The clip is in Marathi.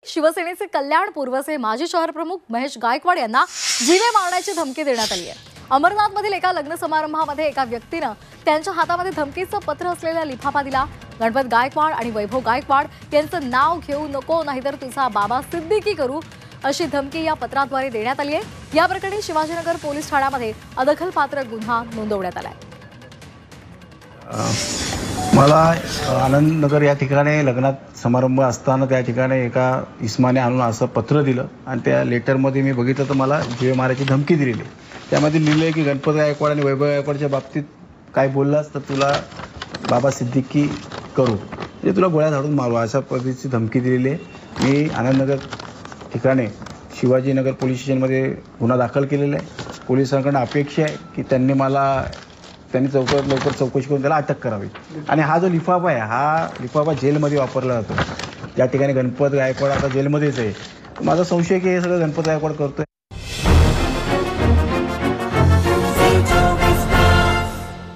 शिवसेनेचे कल्याण पूर्वचे माजी शहर प्रमुख महेश गायकवाड यांना जीवे मारण्याची धमकी देण्यात आली आहे। अमरनाथमधील एका लग्न समारंभामध्ये एका व्यक्तीने त्यांच्या हातामध्ये धमकीचं पत्र असलेला लिफाफा दिला। गणपत गायकवाड आणि वैभव गायकवाड यांचं नाव घेऊ नको, नाहीतर तुझा बाबा सिद्दीकी करू, अशी धमकी या पत्राद्वारे देण्यात आली आहे। या प्रकरणी शिवाजीनगर पोलीस ठाण्यामध्ये अदखलपात्र गुन्हा नोंदवण्यात आला आहे। मला आनंदनगर या ठिकाणी लग्नात समारंभ असताना त्या ठिकाणी एका इस्माने आणून असं पत्र दिलं आणि त्या लेटरमध्ये मी बघितलं तर मला जीवे मारायची धमकी दिलेली। त्यामध्ये लिहिलं आहे की गणपत गायकवाड आणि वैभव गायकवाडच्या बाबतीत काय बोललास तर तुला बाबा सिद्दीकी करू, म्हणजे तुला गोळ्या झाडून मारू, अशा पद्धतीची धमकी दिलेली आहे। मी आनंदनगर ठिकाणी शिवाजीनगर पोलीस स्टेशनमध्ये गुन्हा दाखल केलेला आहे। पोलिसांकडून अपेक्षा आहे की त्यांनी लवकर चौकशी करून त्याला अटक करावी। आणि हा जो लिफाफा आहे, हा लिफाफा जेलमध्ये वापरला जातो। त्या ठिकाणी गणपत गायकवाड आता जेलमध्येच आहे। माझा संशय की हे सगळं गणपत गायकवाड करतोय।